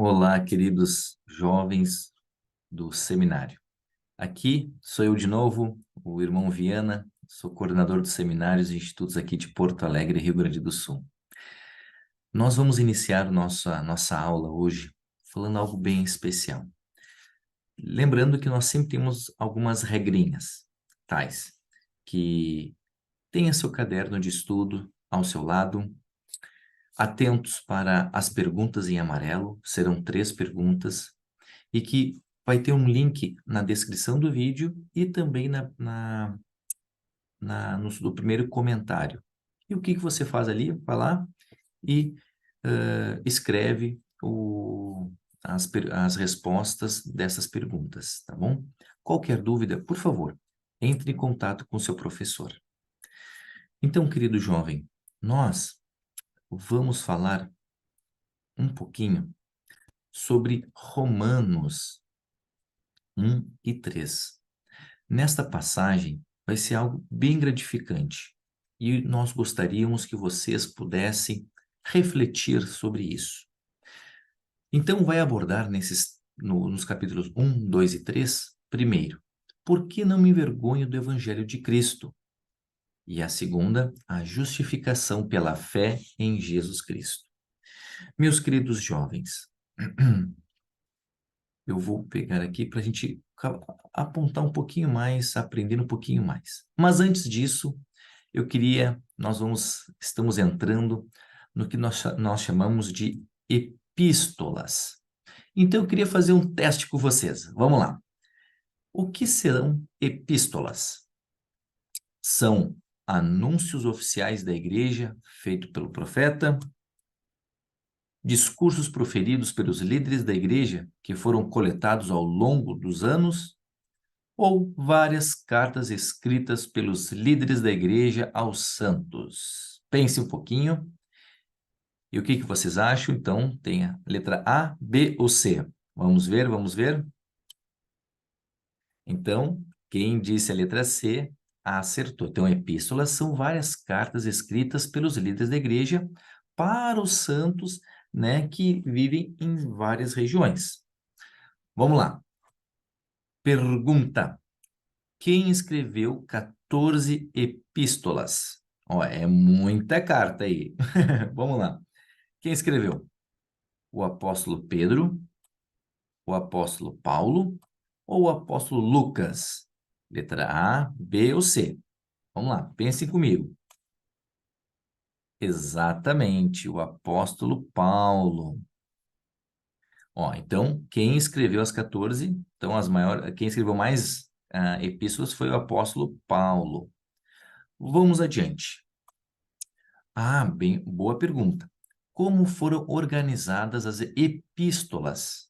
Olá, queridos jovens do seminário. Aqui sou eu de novo, o irmão Viana, sou coordenador dos seminários e institutos aqui de Porto Alegre, Rio Grande do Sul. Nós vamos iniciar nossa aula hoje falando algo bem especial. Lembrando que nós sempre temos algumas regrinhas, tais que tenha seu caderno de estudo ao seu lado, atentos para as perguntas em amarelo, serão 3 perguntas, e que vai ter um link na descrição do vídeo e também no primeiro comentário. E o que você faz ali? Vai lá e escreve as respostas dessas perguntas, tá bom? Qualquer dúvida, por favor, entre em contato com seu professor. Então, querido jovem, nós vamos falar um pouquinho sobre Romanos 1 e 3. Nesta passagem, vai ser algo bem gratificante e nós gostaríamos que vocês pudessem refletir sobre isso. Então, vai abordar nos capítulos 1, 2 e 3, primeiro, por que não me envergonho do Evangelho de Cristo? E a segunda, a justificação pela fé em Jesus Cristo. Meus queridos jovens, eu vou pegar aqui para a gente apontar um pouquinho mais, aprender um pouquinho mais. Mas antes disso, estamos entrando no que nós chamamos de epístolas. Então, eu queria fazer um teste com vocês. Vamos lá. O que serão epístolas? São anúncios oficiais da igreja, feito pelo profeta, discursos proferidos pelos líderes da igreja, que foram coletados ao longo dos anos, ou várias cartas escritas pelos líderes da igreja aos santos. Pense um pouquinho. E o que vocês acham? Então, tem a letra A, B ou C. Vamos ver, vamos ver. Então, quem disse a letra C, acertou. Então, epístolas são várias cartas escritas pelos líderes da igreja para os santos, né, que vivem em várias regiões. Vamos lá. Pergunta: quem escreveu 14 epístolas? Ó, é muita carta aí. Vamos lá. Quem escreveu? O apóstolo Pedro, o apóstolo Paulo ou o apóstolo Lucas? Letra A, B ou C? Vamos lá, pensem comigo. Exatamente, o apóstolo Paulo. Ó, então, quem escreveu as 14, então quem escreveu mais epístolas foi o apóstolo Paulo. Vamos adiante. Bem, boa pergunta. Como foram organizadas as epístolas?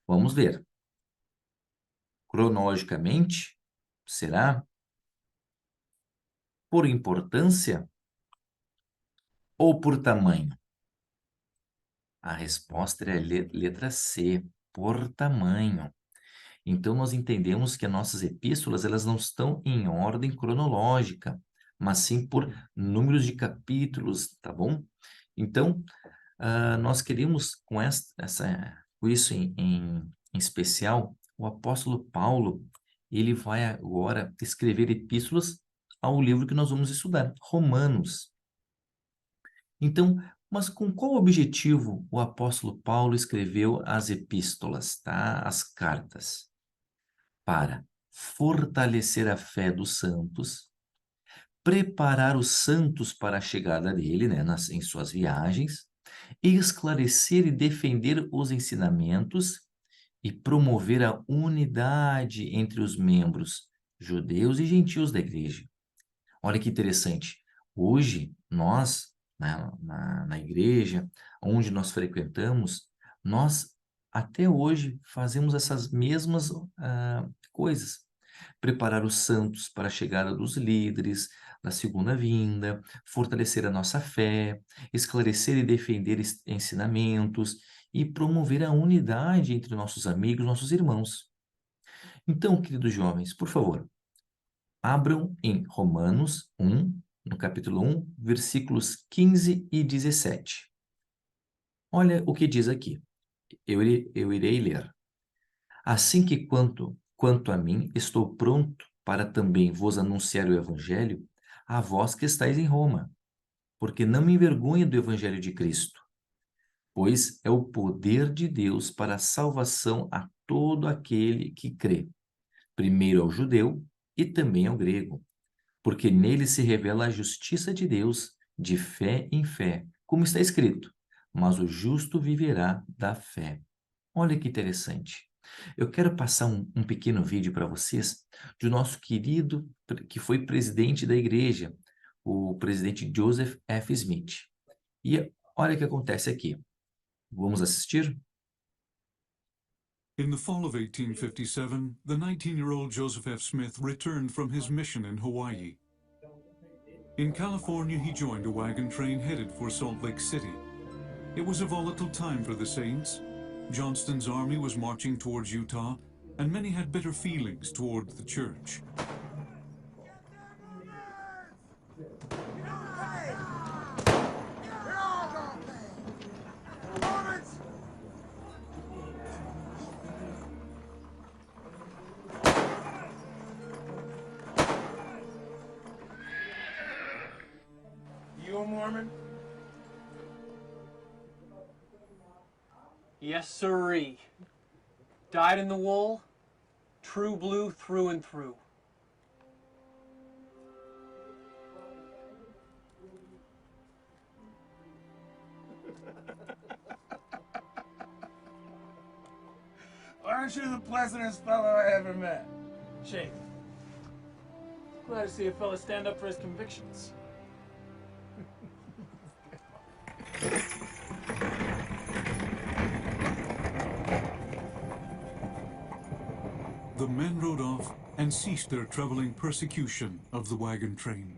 Vamos ver. Cronologicamente, será? Por importância ou por tamanho? A resposta é a letra C, por tamanho. Então, nós entendemos que as nossas epístolas, elas não estão em ordem cronológica, mas sim por números de capítulos, tá bom? Então, nós queríamos, com isso em especial, o apóstolo Paulo, ele vai agora escrever epístolas ao livro que nós vamos estudar, Romanos. Então, mas com qual objetivo o apóstolo Paulo escreveu as epístolas, tá? As cartas? Para fortalecer a fé dos santos, preparar os santos para a chegada dele, né, em suas viagens, esclarecer e defender os ensinamentos e promover a unidade entre os membros judeus e gentios da igreja. Olha que interessante. Hoje, nós, na igreja, onde nós frequentamos, nós até hoje fazemos essas mesmas coisas. Preparar os santos para a chegada dos líderes, da segunda vinda, fortalecer a nossa fé, esclarecer e defender ensinamentos e promover a unidade entre nossos amigos, nossos irmãos. Então, queridos jovens, por favor, abram em Romanos 1, no capítulo 1, versículos 15 e 17. Olha o que diz aqui. eu irei ler. Assim que quanto a mim, estou pronto para também vos anunciar o evangelho a vós que estáis em Roma, porque não me envergonho do evangelho de Cristo, pois é o poder de Deus para a salvação a todo aquele que crê, primeiro ao judeu e também ao grego, porque nele se revela a justiça de Deus de fé em fé, como está escrito, mas o justo viverá da fé. Olha que interessante. Eu quero passar um pequeno vídeo para vocês do nosso querido, que foi presidente da igreja, o presidente Joseph F. Smith. E olha o que acontece aqui. Vamos assistir? In the fall of 1857, the 19-year-old Joseph F. Smith returned from his mission in Hawaii. In California, he joined a wagon train headed for Salt Lake City. It was a volatile time for the Saints. Johnston's army was marching towards Utah, and many had bitter feelings toward the church. You a Mormon? Yes, sirree. Dyed in the wool, true blue through and through. Aren't you the pleasantest fellow I ever met? Shake. Glad to see a fella stand up for his convictions. The men rode off and ceased their troubling persecution of the wagon train.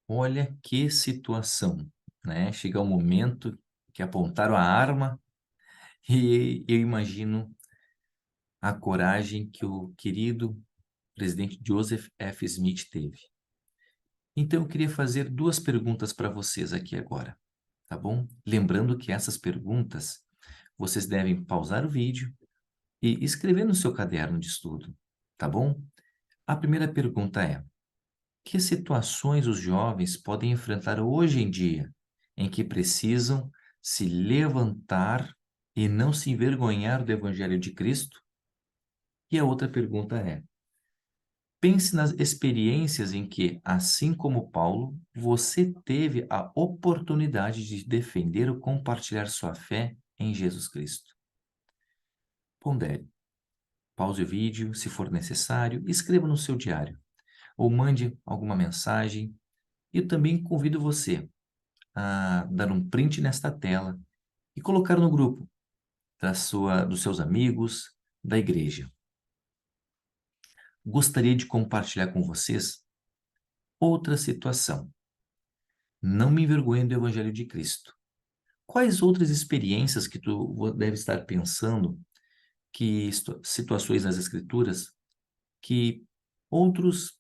Olha que situação, né? Chega um momento que apontaram a arma e eu imagino a coragem que o querido presidente Joseph F. Smith teve. Então, eu queria fazer duas perguntas para vocês aqui agora, tá bom? Lembrando que essas perguntas vocês devem pausar o vídeo e escrever no seu caderno de estudo, tá bom? A primeira pergunta é: que situações os jovens podem enfrentar hoje em dia em que precisam se levantar e não se envergonhar do Evangelho de Cristo? E a outra pergunta é: pense nas experiências em que, assim como Paulo, você teve a oportunidade de defender ou compartilhar sua fé em Jesus Cristo. Pondere. Pause o vídeo, se for necessário, e escreva no seu diário, ou mande alguma mensagem. E também convido você a dar um print nesta tela e colocar no grupo dos seus amigos, da igreja. Gostaria de compartilhar com vocês outra situação. Não me envergonhe do Evangelho de Cristo. Quais outras experiências que tu deve estar pensando, que situações nas Escrituras, que outros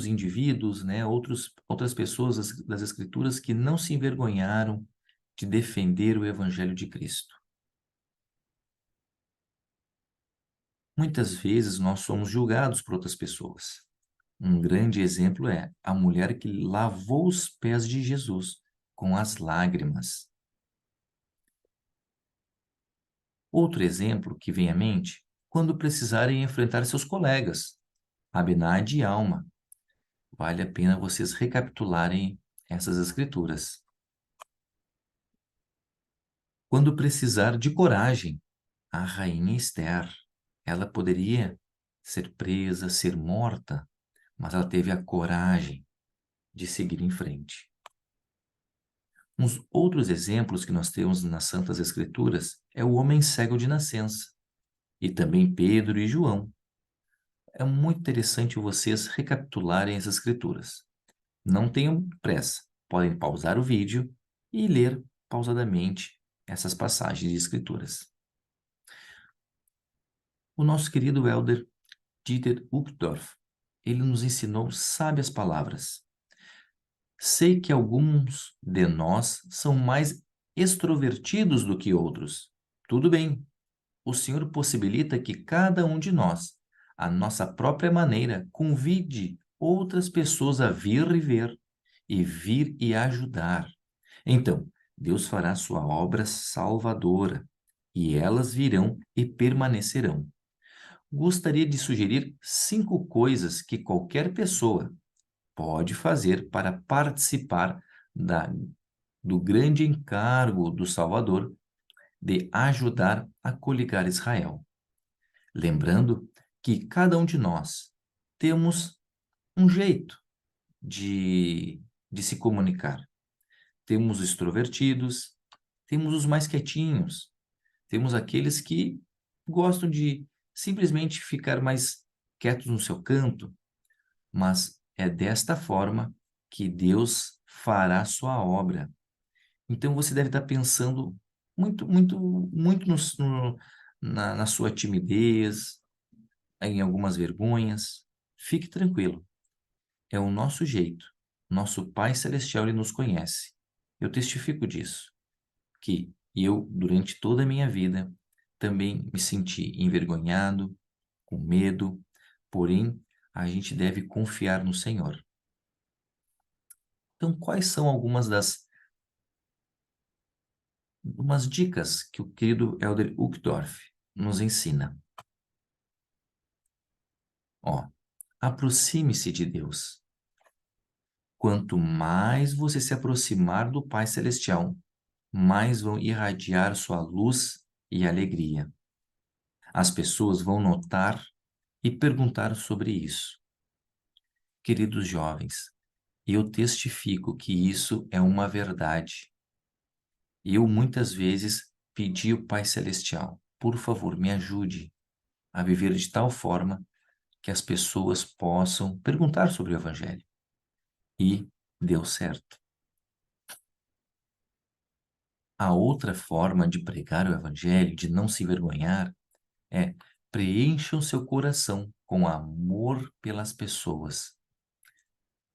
indivíduos, né, outras pessoas das Escrituras que não se envergonharam de defender o Evangelho de Cristo? Muitas vezes nós somos julgados por outras pessoas. Um grande exemplo é a mulher que lavou os pés de Jesus com as lágrimas. Outro exemplo que vem à mente, quando precisarem enfrentar seus colegas, Abinadi e Alma. Vale a pena vocês recapitularem essas escrituras. Quando precisar de coragem, a rainha Esther, ela poderia ser presa, ser morta, mas ela teve a coragem de seguir em frente. Uns outros exemplos que nós temos nas Santas Escrituras é o homem cego de nascença, e também Pedro e João. É muito interessante vocês recapitularem essas escrituras. Não tenham pressa, podem pausar o vídeo e ler pausadamente essas passagens de escrituras. O nosso querido elder Dieter Uchtdorf, ele nos ensinou sábias palavras. Sei que alguns de nós são mais extrovertidos do que outros. Tudo bem. O Senhor possibilita que cada um de nós, à nossa própria maneira, convide outras pessoas a vir e ver, e vir e ajudar. Então, Deus fará sua obra salvadora, e elas virão e permanecerão. Gostaria de sugerir 5 coisas que qualquer pessoa pode fazer para participar do grande encargo do Salvador de ajudar a coligar Israel. Lembrando que cada um de nós temos um jeito de se comunicar. Temos os extrovertidos, temos os mais quietinhos, temos aqueles que gostam de simplesmente ficar mais quietos no seu canto, mas é desta forma que Deus fará sua obra. Então você deve estar pensando muito, muito, muito na sua timidez, em algumas vergonhas. Fique tranquilo. É o nosso jeito. Nosso Pai Celestial, Ele nos conhece. Eu testifico disso, que eu, durante toda a minha vida, também me senti envergonhado, com medo, porém, a gente deve confiar no Senhor. Então, quais são umas dicas que o querido Elder Uchtdorf nos ensina? Ó, aproxime-se de Deus. Quanto mais você se aproximar do Pai Celestial, mais vão irradiar sua luz e alegria. As pessoas vão notar e perguntar sobre isso. Queridos jovens, eu testifico que isso é uma verdade. Eu muitas vezes pedi ao Pai Celestial, por favor, me ajude a viver de tal forma que as pessoas possam perguntar sobre o Evangelho. E deu certo. A outra forma de pregar o Evangelho, de não se envergonhar, é preencha o seu coração com amor pelas pessoas.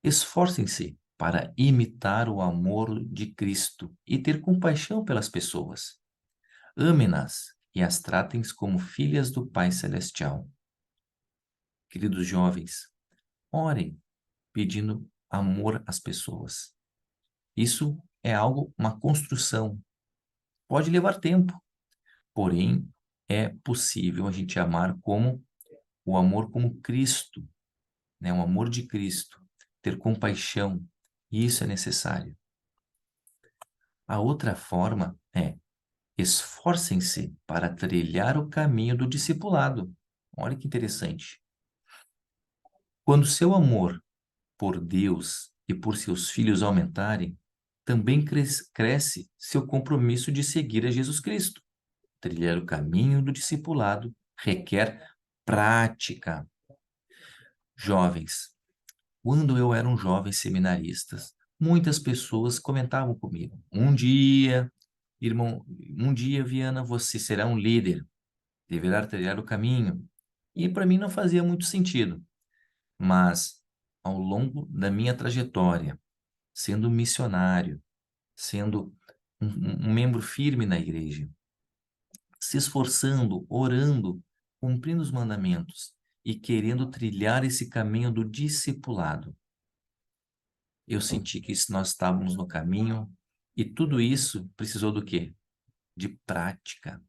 Esforcem-se para imitar o amor de Cristo e ter compaixão pelas pessoas. Ame-nas e as tratem como filhas do Pai Celestial. Queridos jovens, orem pedindo amor às pessoas. Isso é uma construção. Pode levar tempo, porém é possível a gente amar como o amor como Cristo, né? O amor de Cristo, ter compaixão, isso é necessário. A outra forma é esforcem-se para trilhar o caminho do discipulado. Olha que interessante. Quando seu amor por Deus e por seus filhos aumentarem, também cresce seu compromisso de seguir a Jesus Cristo. Trilhar o caminho do discipulado requer prática. Jovens, quando eu era um jovem seminarista, muitas pessoas comentavam comigo: um dia, irmão, um dia, Viana, você será um líder, deverá trilhar o caminho. E para mim não fazia muito sentido. Mas, ao longo da minha trajetória, sendo missionário, sendo um membro firme na igreja, se esforçando, orando, cumprindo os mandamentos e querendo trilhar esse caminho do discipulado, eu senti que nós estávamos no caminho e tudo isso precisou do quê? De prática.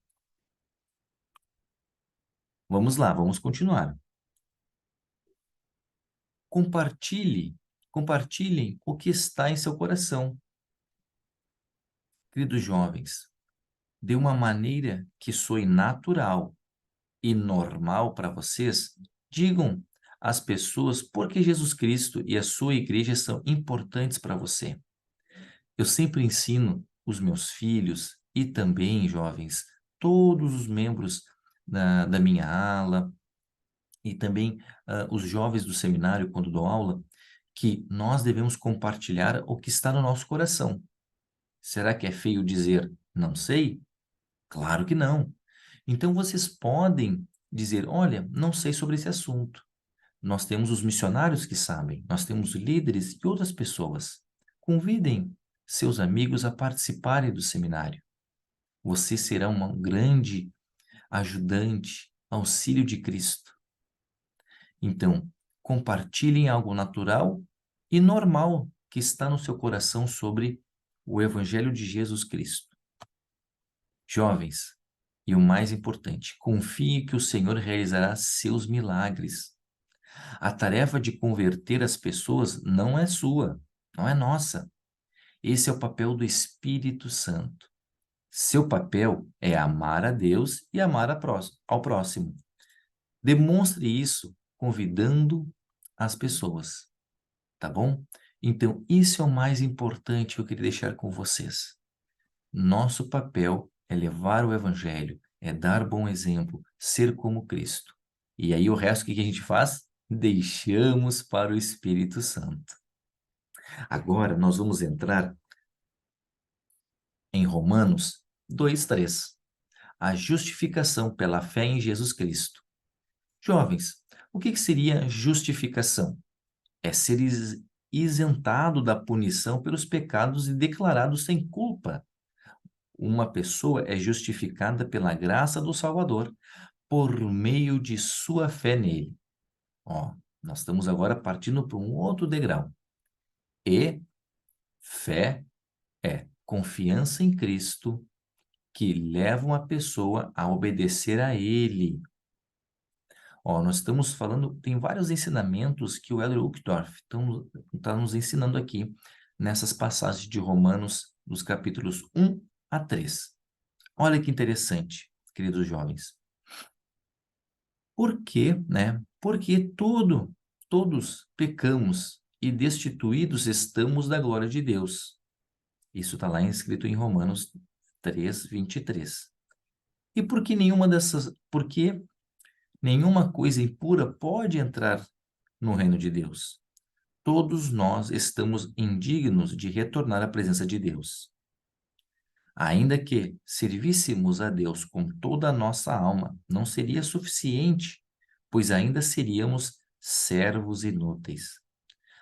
Vamos lá, vamos continuar. Compartilhem o que está em seu coração. Queridos jovens, de uma maneira que soe natural e normal para vocês, digam às pessoas por que Jesus Cristo e a sua igreja são importantes para você. Eu sempre ensino os meus filhos e também, jovens, todos os membros da minha ala e também os jovens do seminário, quando dou aula, que nós devemos compartilhar o que está no nosso coração. Será que é feio dizer não sei? Claro que não. Então vocês podem dizer, olha, não sei sobre esse assunto. Nós temos os missionários que sabem, nós temos líderes e outras pessoas. Convidem seus amigos a participarem do seminário. Você será um grande ajudante, auxílio de Cristo. Então, compartilhem algo natural e normal que está no seu coração sobre o Evangelho de Jesus Cristo. Jovens, e o mais importante, confie que o Senhor realizará seus milagres. A tarefa de converter as pessoas não é sua, não é nossa. Esse é o papel do Espírito Santo. Seu papel é amar a Deus e amar ao próximo. Demonstre isso convidando as pessoas, tá bom? Então, isso é o mais importante que eu queria deixar com vocês. Nosso papel é levar o Evangelho, é dar bom exemplo, ser como Cristo. E aí o resto, o que a gente faz? Deixamos para o Espírito Santo. Agora nós vamos entrar em Romanos 2:3. A justificação pela fé em Jesus Cristo. Jovens, o que seria justificação? É ser isentado da punição pelos pecados e declarado sem culpa. Uma pessoa é justificada pela graça do Salvador por meio de sua fé nele. Ó, nós estamos agora partindo para um outro degrau. E fé é confiança em Cristo que leva uma pessoa a obedecer a Ele. Ó, nós estamos falando, tem vários ensinamentos que o Elder Uchtdorf está nos ensinando aqui nessas passagens de Romanos, dos capítulos 1 a 3. Olha que interessante, queridos jovens. Por quê, né? Porque todos pecamos e destituídos estamos da glória de Deus. Isso está lá escrito em Romanos 3:23. E por que nenhuma coisa impura pode entrar no reino de Deus? Todos nós estamos indignos de retornar à presença de Deus. Ainda que servíssemos a Deus com toda a nossa alma, não seria suficiente, pois ainda seríamos servos inúteis.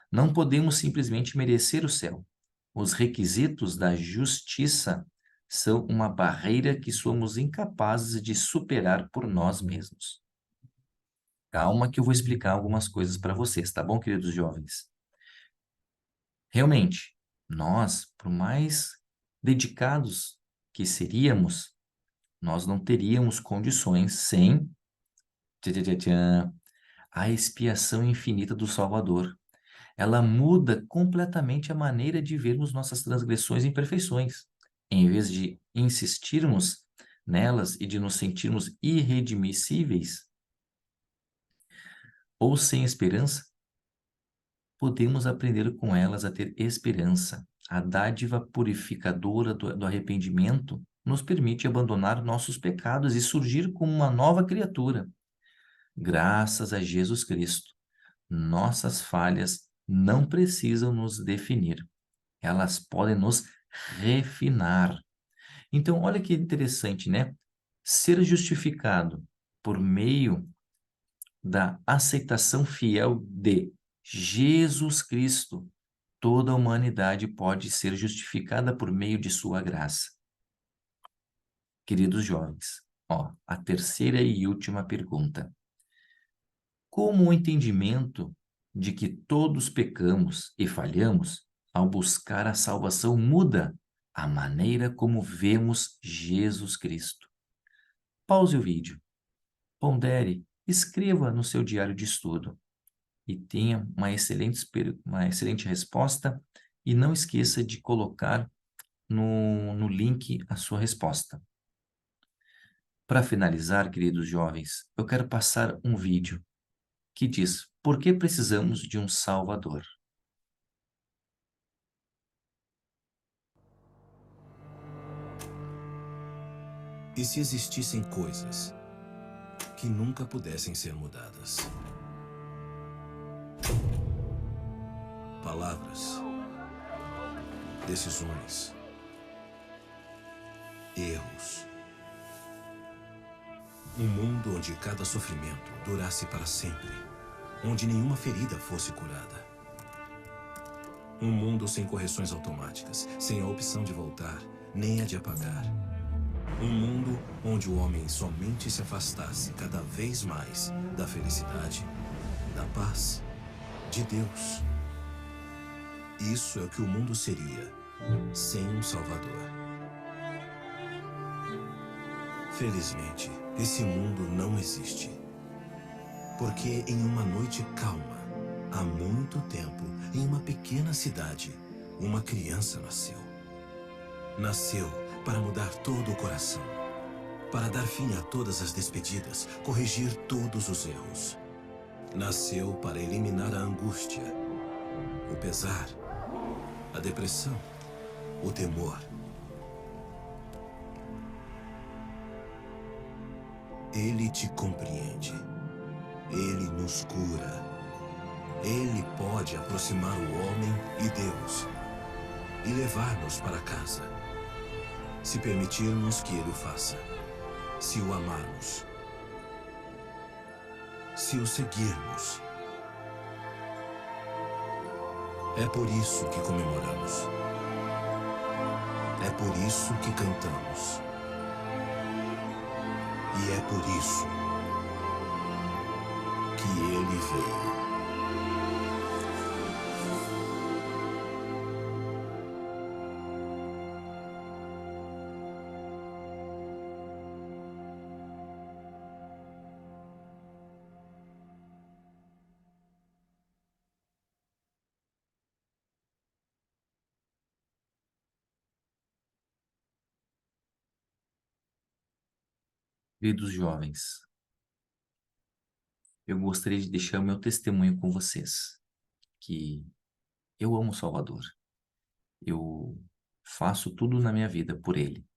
Não podemos simplesmente merecer o céu. Os requisitos da justiça são uma barreira que somos incapazes de superar por nós mesmos. Calma que eu vou explicar algumas coisas para vocês, tá bom, queridos jovens? Realmente, nós, por mais dedicados que seríamos, nós não teríamos condições sem a expiação infinita do Salvador. Ela muda completamente a maneira de vermos nossas transgressões e imperfeições. Em vez de insistirmos nelas e de nos sentirmos irredimissíveis ou sem esperança, podemos aprender com elas a ter esperança. A dádiva purificadora do arrependimento nos permite abandonar nossos pecados e surgir como uma nova criatura. Graças a Jesus Cristo, nossas falhas não precisam nos definir. Elas podem nos refinar. Então, olha que interessante, né? Ser justificado por meio da aceitação fiel de Jesus Cristo. Toda a humanidade pode ser justificada por meio de sua graça. Queridos jovens, ó, a terceira e última pergunta. Como o entendimento de que todos pecamos e falhamos, ao buscar a salvação, muda a maneira como vemos Jesus Cristo? Pause o vídeo, pondere, escreva no seu diário de estudo e tenha uma excelente resposta e não esqueça de colocar no link a sua resposta. Para finalizar, queridos jovens, eu quero passar um vídeo que diz: por que precisamos de um Salvador? E se existissem coisas que nunca pudessem ser mudadas? Palavras, decisões, erros. Um mundo onde cada sofrimento durasse para sempre, onde nenhuma ferida fosse curada. Um mundo sem correções automáticas, sem a opção de voltar, nem a de apagar. Um mundo onde o homem somente se afastasse cada vez mais da felicidade, da paz, de Deus. Isso é o que o mundo seria sem um Salvador. Felizmente, esse mundo não existe. Porque em uma noite calma, há muito tempo, em uma pequena cidade, uma criança nasceu. Nasceu para mudar todo o coração, para dar fim a todas as despedidas, corrigir todos os erros. Nasceu para eliminar a angústia, o pesar, a depressão, o temor. Ele te compreende. Ele nos cura. Ele pode aproximar o homem e Deus e levar-nos para casa, se permitirmos que Ele o faça, se o amarmos, se o seguirmos. É por isso que comemoramos. É por isso que cantamos. E é por isso que Ele veio. Queridos jovens, eu gostaria de deixar o meu testemunho com vocês, que eu amo Salvador. Eu faço tudo na minha vida por Ele.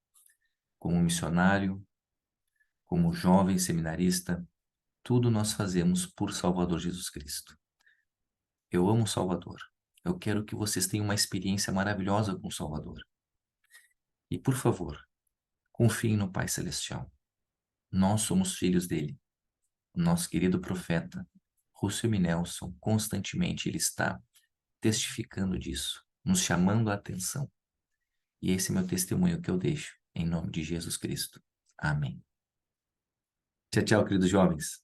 Como missionário, como jovem seminarista, tudo nós fazemos por Salvador Jesus Cristo. Eu amo Salvador. Eu quero que vocês tenham uma experiência maravilhosa com Salvador. E, por favor, confiem no Pai Celestial. Nós somos filhos dele. O nosso querido profeta, Russell M. Nelson, constantemente ele está testificando disso, nos chamando a atenção. E esse é meu testemunho que eu deixo, em nome de Jesus Cristo. Amém. Tchau, tchau, queridos jovens.